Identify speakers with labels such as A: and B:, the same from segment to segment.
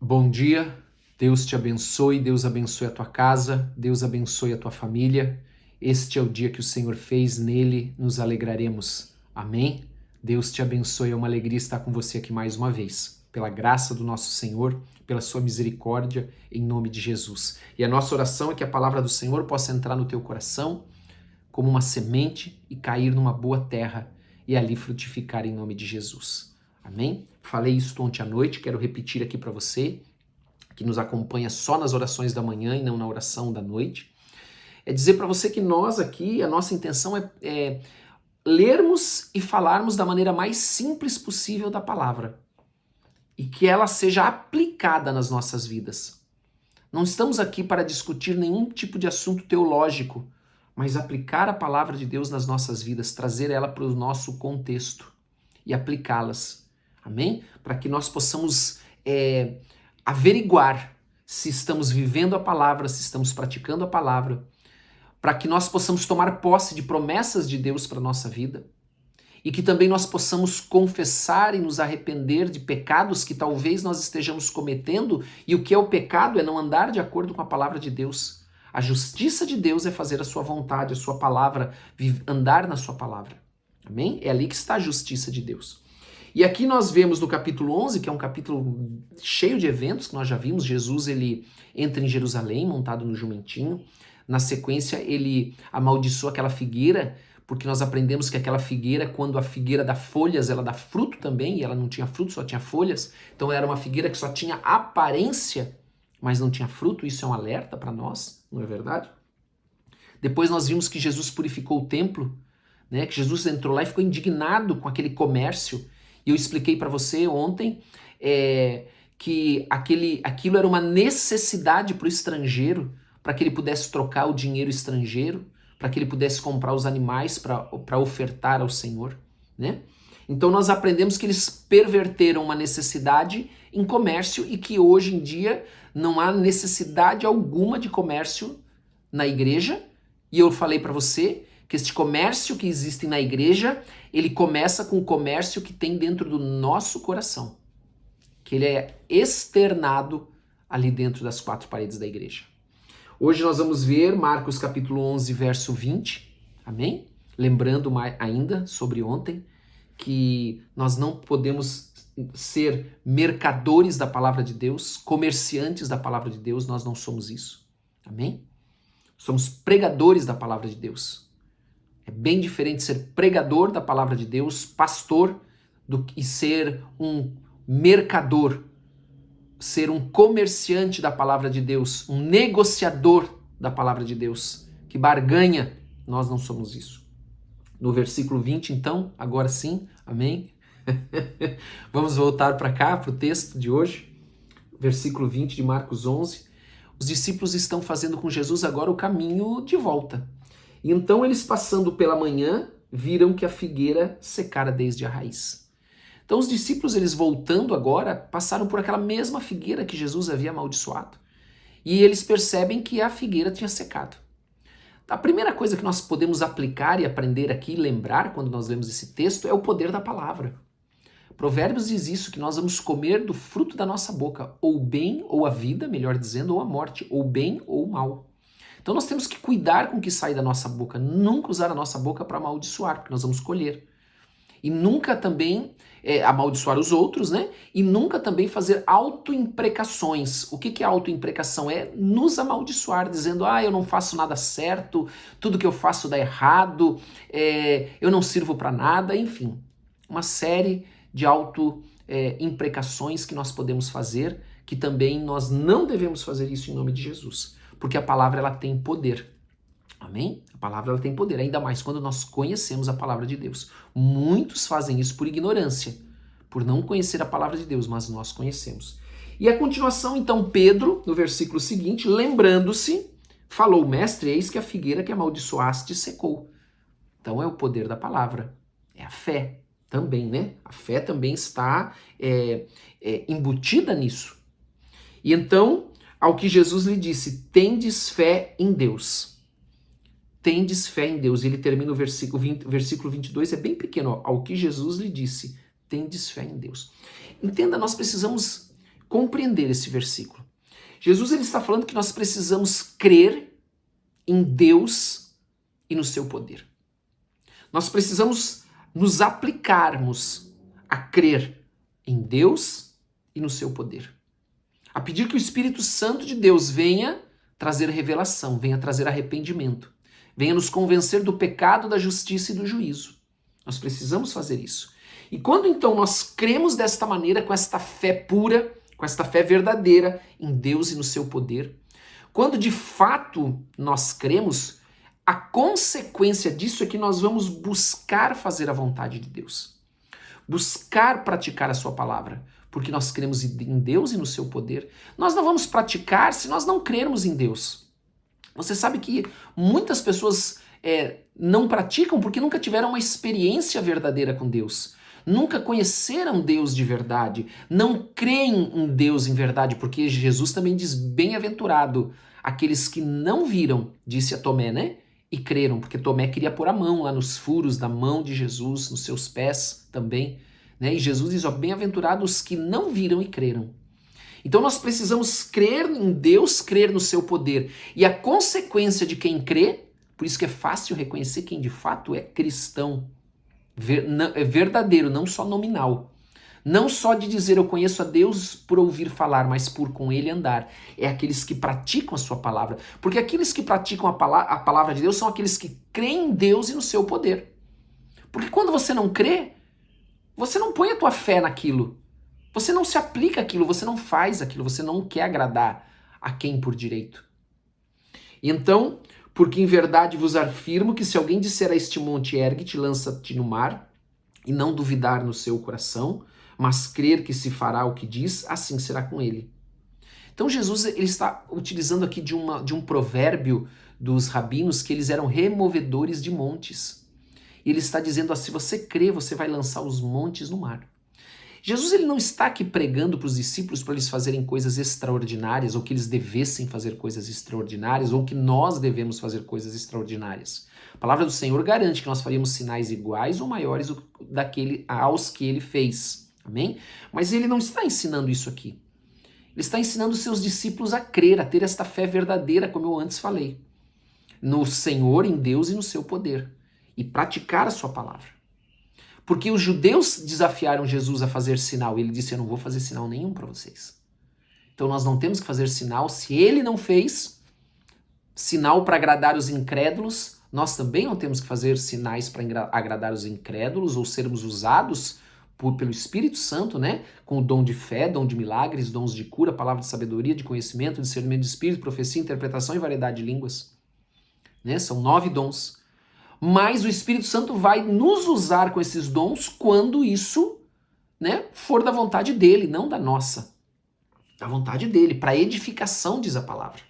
A: Bom dia, Deus te abençoe, Deus abençoe a tua casa, Deus abençoe a tua família. Este é o dia que o Senhor fez, nele nos alegraremos. Amém? Deus te abençoe, é uma alegria estar com você aqui mais uma vez. Pela graça do nosso Senhor, pela sua misericórdia, em nome de Jesus. E a nossa oração é que a palavra do Senhor possa entrar no teu coração como uma semente e cair numa boa terra e ali frutificar em nome de Jesus. Amém? Falei isso ontem à noite, quero repetir aqui para você, que nos acompanha só nas orações da manhã e não na oração da noite. É dizer para você que nós aqui, a nossa intenção é lermos e falarmos da maneira mais simples possível da palavra e que ela seja aplicada nas nossas vidas. Não estamos aqui para discutir nenhum tipo de assunto teológico, mas aplicar a palavra de Deus nas nossas vidas, trazer ela para o nosso contexto e aplicá-las. Amém? Para que nós possamos averiguar se estamos vivendo a palavra, se estamos praticando a palavra, para que nós possamos tomar posse de promessas de Deus para a nossa vida e que também nós possamos confessar e nos arrepender de pecados que talvez nós estejamos cometendo, e o que é o pecado é não andar de acordo com a palavra de Deus. A justiça de Deus é fazer a sua vontade, a sua palavra, andar na sua palavra. Amém? É ali que está a justiça de Deus. E aqui nós vemos no capítulo 11, que é um capítulo cheio de eventos que nós já vimos. Jesus, ele entra em Jerusalém montado no jumentinho. Na sequência, ele amaldiçoa aquela figueira, porque nós aprendemos que aquela figueira, quando a figueira dá folhas, ela dá fruto também, e ela não tinha fruto, só tinha folhas. Então era uma figueira que só tinha aparência, mas não tinha fruto. Isso é um alerta para nós, não é verdade? Depois nós vimos que Jesus purificou o templo, né? Que Jesus entrou lá e ficou indignado com aquele comércio. E eu expliquei para você ontem que aquilo era uma necessidade para o estrangeiro, para que ele pudesse trocar o dinheiro estrangeiro, para que ele pudesse comprar os animais para ofertar ao Senhor, né? Então nós aprendemos que eles perverteram uma necessidade em comércio e que hoje em dia não há necessidade alguma de comércio na igreja. E eu falei para você que este comércio que existe na igreja, ele começa com o comércio que tem dentro do nosso coração, que ele é externado ali dentro das quatro paredes da igreja. Hoje nós vamos ver Marcos capítulo 11, verso 20, amém? Lembrando ainda sobre ontem, que nós não podemos ser mercadores da palavra de Deus, comerciantes da palavra de Deus, nós não somos isso, amém? Somos pregadores da palavra de Deus. É bem diferente ser pregador da palavra de Deus, pastor, e ser um mercador, ser um comerciante da palavra de Deus, um negociador da palavra de Deus, que barganha. Nós não somos isso. No versículo 20, então, agora sim, amém? Vamos voltar para cá, para o texto de hoje, versículo 20 de Marcos 11. Os discípulos estão fazendo com Jesus agora o caminho de volta. E então eles, passando pela manhã, viram que a figueira secara desde a raiz. Então os discípulos, eles voltando agora, passaram por aquela mesma figueira que Jesus havia amaldiçoado. E eles percebem que a figueira tinha secado. A primeira coisa que nós podemos aplicar e aprender aqui, lembrar quando nós lemos esse texto, é o poder da palavra. Provérbios diz isso, que nós vamos comer do fruto da nossa boca, ou bem ou a vida, melhor dizendo, ou a morte, ou bem ou mal. Então nós temos que cuidar com o que sai da nossa boca, nunca usar a nossa boca para amaldiçoar, porque nós vamos colher. E nunca também amaldiçoar os outros, né? E nunca também fazer autoimprecações. O que é autoimprecação? É nos amaldiçoar, dizendo, eu não faço nada certo, tudo que eu faço dá errado, eu não sirvo para nada, enfim. Uma série de autoimprecações que nós podemos fazer, que também nós não devemos fazer isso em nome de Jesus. Porque a palavra, ela tem poder. Amém? A palavra, ela tem poder, ainda mais quando nós conhecemos a palavra de Deus. Muitos fazem isso por ignorância, por não conhecer a palavra de Deus, mas nós conhecemos. E a continuação, então, Pedro, no versículo seguinte, lembrando-se, falou, mestre, eis que a figueira que amaldiçoaste secou. Então é o poder da palavra, é a fé também, né? A fé também está embutida nisso. E então, ao que Jesus lhe disse, tendes fé em Deus. Tendes fé em Deus. Ele termina o versículo 22, é bem pequeno. Ao que Jesus lhe disse, tendes fé em Deus. Entenda, nós precisamos compreender esse versículo. Jesus ele está falando que nós precisamos crer em Deus e no seu poder. Nós precisamos nos aplicarmos a crer em Deus e no seu poder. A pedir que o Espírito Santo de Deus venha trazer revelação, venha trazer arrependimento, venha nos convencer do pecado, da justiça e do juízo. Nós precisamos fazer isso. E quando então nós cremos desta maneira, com esta fé pura, com esta fé verdadeira em Deus e no seu poder, quando de fato nós cremos, a consequência disso é que nós vamos buscar fazer a vontade de Deus. Buscar praticar a sua palavra, porque nós cremos em Deus e no seu poder. Nós não vamos praticar se nós não crermos em Deus. Você sabe que muitas pessoas não praticam porque nunca tiveram uma experiência verdadeira com Deus. Nunca conheceram Deus de verdade. Não creem em Deus em verdade, porque Jesus também diz, bem-aventurado aqueles que não viram, disse a Tomé, né? E creram, porque Tomé queria pôr a mão lá nos furos da mão de Jesus, nos seus pés também, né? E Jesus diz, ó, bem-aventurados os que não viram e creram. Então nós precisamos crer em Deus, crer no seu poder. E a consequência de quem crê, por isso que é fácil reconhecer quem de fato é cristão, é verdadeiro, não só nominal. Não só de dizer eu conheço a Deus por ouvir falar, mas por com ele andar. É aqueles que praticam a sua palavra. Porque aqueles que praticam a palavra de Deus são aqueles que creem em Deus e no seu poder. Porque quando você não crê, você não põe a tua fé naquilo. Você não se aplica àquilo, você não faz aquilo, você não quer agradar a quem por direito. E então, porque em verdade vos afirmo que se alguém disser a este monte, ergue-te, lança-te no mar, e não duvidar no seu coração, mas crer que se fará o que diz, assim será com ele. Então Jesus ele está utilizando aqui de um provérbio dos rabinos que eles eram removedores de montes. E ele está dizendo, se você crê, você vai lançar os montes no mar. Jesus ele não está aqui pregando para os discípulos para eles fazerem coisas extraordinárias, ou que eles devessem fazer coisas extraordinárias, ou que nós devemos fazer coisas extraordinárias. A palavra do Senhor garante que nós faríamos sinais iguais ou maiores aos que ele fez. Amém? Mas ele não está ensinando isso aqui. Ele está ensinando os seus discípulos a crer, a ter esta fé verdadeira, como eu antes falei, no Senhor, em Deus e no seu poder, e praticar a sua palavra. Porque os judeus desafiaram Jesus a fazer sinal, e ele disse, eu não vou fazer sinal nenhum para vocês. Então nós não temos que fazer sinal, se ele não fez sinal para agradar os incrédulos, nós também não temos que fazer sinais para agradar os incrédulos, ou sermos usados pelo Espírito Santo, né? Com o dom de fé, dom de milagres, dons de cura, palavra de sabedoria, de conhecimento, discernimento de espírito, profecia, interpretação e variedade de línguas. Né? São 9 dons. Mas o Espírito Santo vai nos usar com esses dons quando isso, né, for da vontade dele, não da nossa. Da vontade dele, para edificação, diz a palavra.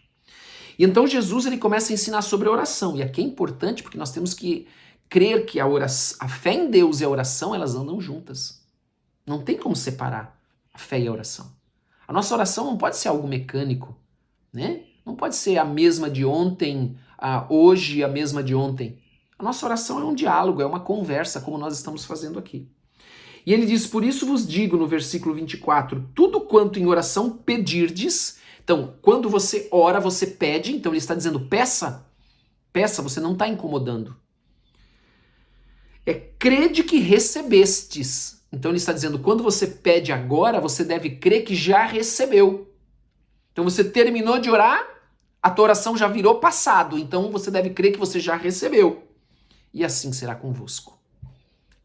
A: E então Jesus ele começa a ensinar sobre a oração. E aqui é importante porque nós temos que crer que a fé em Deus e a oração, elas andam juntas. Não tem como separar a fé e a oração. A nossa oração não pode ser algo mecânico, né? Não pode ser a mesma de ontem, hoje a mesma de ontem. A nossa oração é um diálogo, é uma conversa, como nós estamos fazendo aqui. E ele diz, por isso vos digo no versículo 24, tudo quanto em oração pedirdes. Então, quando você ora, você pede, então ele está dizendo, peça, você não está incomodando. Crede que recebestes. Então ele está dizendo, quando você pede agora, você deve crer que já recebeu. Então você terminou de orar, a tua oração já virou passado, então você deve crer que você já recebeu. E assim será convosco.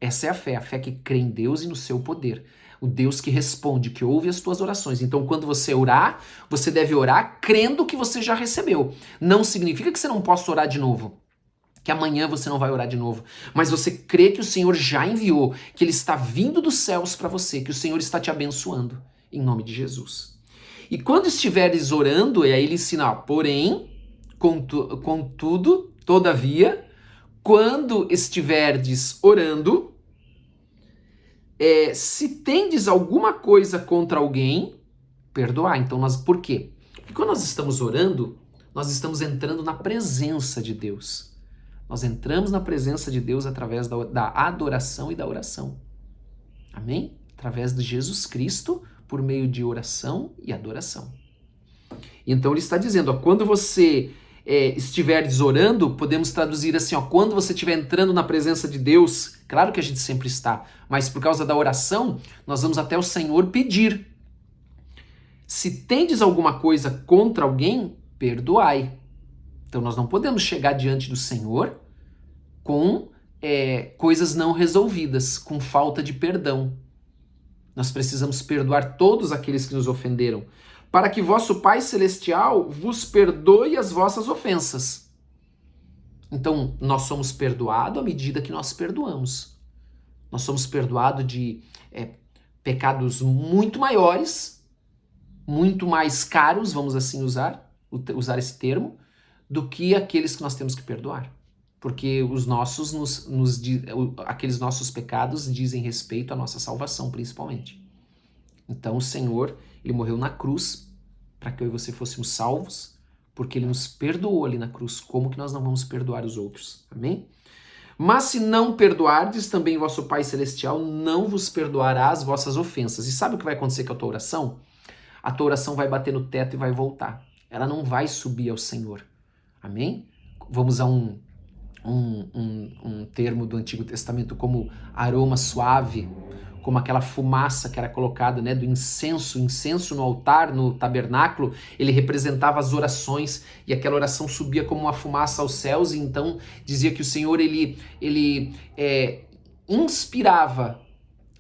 A: Essa é a fé que crê em Deus e no seu poder. O Deus que responde, que ouve as tuas orações. Então quando você orar, você deve orar crendo que você já recebeu. Não significa que você não possa orar de novo. Que amanhã você não vai orar de novo, mas você crê que o Senhor já enviou, que Ele está vindo dos céus para você, que o Senhor está te abençoando, em nome de Jesus. E quando estiveres orando, e aí ele ensina, porém, contudo, todavia, quando estiverdes orando, se tendes alguma coisa contra alguém, perdoar. Então, por quê? Porque quando nós estamos orando, nós estamos entrando na presença de Deus. Nós entramos na presença de Deus através da adoração e da oração. Amém? Através de Jesus Cristo, por meio de oração e adoração. Então ele está dizendo, ó, quando você estiveres orando, podemos traduzir assim, ó, quando você estiver entrando na presença de Deus, claro que a gente sempre está, mas por causa da oração, nós vamos até o Senhor pedir. Se tendes alguma coisa contra alguém, perdoai. Então nós não podemos chegar diante do Senhor com coisas não resolvidas, com falta de perdão. Nós precisamos perdoar todos aqueles que nos ofenderam, para que vosso Pai Celestial vos perdoe as vossas ofensas. Então, nós somos perdoados à medida que nós perdoamos. Nós somos perdoados de pecados muito maiores, muito mais caros, vamos assim usar esse termo, do que aqueles que nós temos que perdoar. Porque os nossos, aqueles nossos pecados dizem respeito à nossa salvação, principalmente. Então o Senhor, Ele morreu na cruz para que eu e você fôssemos salvos, porque Ele nos perdoou ali na cruz. Como que nós não vamos perdoar os outros? Amém? Mas se não perdoardes, também vosso Pai Celestial não vos perdoará as vossas ofensas. E sabe o que vai acontecer com a tua oração? A tua oração vai bater no teto e vai voltar. Ela não vai subir ao Senhor. Amém? Vamos a um termo do Antigo Testamento como aroma suave, como aquela fumaça que era colocada, né, do incenso. O incenso no altar, no tabernáculo, ele representava as orações, e aquela oração subia como uma fumaça aos céus, e então dizia que o Senhor ele inspirava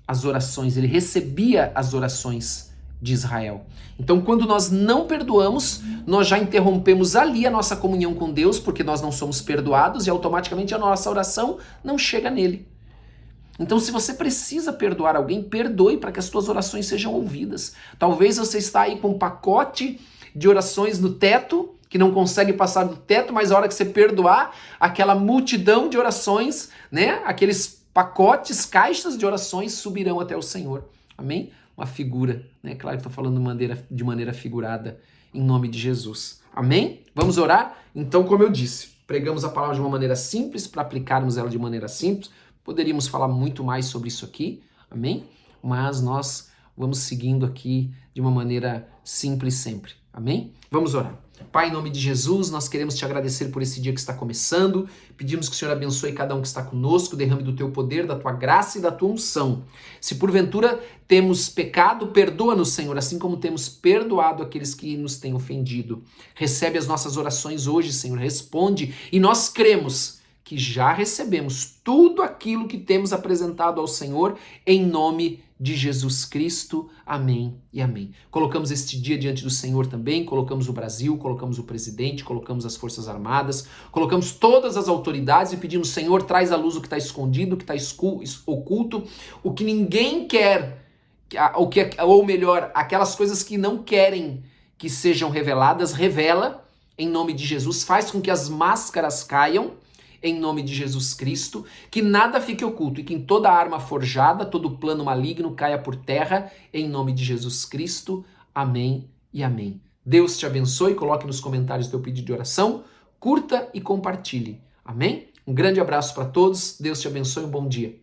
A: as orações, ele recebia as orações de Israel. Então, quando nós não perdoamos, nós já interrompemos ali a nossa comunhão com Deus, porque nós não somos perdoados e automaticamente a nossa oração não chega nele. Então, se você precisa perdoar alguém, perdoe para que as suas orações sejam ouvidas. Talvez você está aí com um pacote de orações no teto, que não consegue passar do teto, mas a hora que você perdoar, aquela multidão de orações, né? Aqueles pacotes, caixas de orações subirão até o Senhor. Amém? Uma figura, né? Claro que estou falando de maneira figurada, em nome de Jesus. Amém? Vamos orar? Então, como eu disse, pregamos a palavra de uma maneira simples, para aplicarmos ela de maneira simples. Poderíamos falar muito mais sobre isso aqui, amém? Mas nós vamos seguindo aqui de uma maneira simples sempre, amém? Vamos orar. Pai, em nome de Jesus, nós queremos te agradecer por esse dia que está começando. Pedimos que o Senhor abençoe cada um que está conosco, derrame do teu poder, da tua graça e da tua unção. Se porventura temos pecado, perdoa-nos, Senhor, assim como temos perdoado aqueles que nos têm ofendido. Recebe as nossas orações hoje, Senhor, responde, e nós cremos que já recebemos tudo aquilo que temos apresentado ao Senhor em nome de Jesus Cristo. Amém e amém. Colocamos este dia diante do Senhor também, colocamos o Brasil, colocamos o presidente, colocamos as Forças Armadas, colocamos todas as autoridades e pedimos, Senhor, traz à luz o que está escondido, o que está oculto, o que ninguém quer, ou melhor, aquelas coisas que não querem que sejam reveladas, revela em nome de Jesus, faz com que as máscaras caiam, em nome de Jesus Cristo, que nada fique oculto e que em toda arma forjada, todo plano maligno caia por terra, em nome de Jesus Cristo. Amém e amém. Deus te abençoe, coloque nos comentários teu pedido de oração, curta e compartilhe. Amém? Um grande abraço para todos, Deus te abençoe, um bom dia.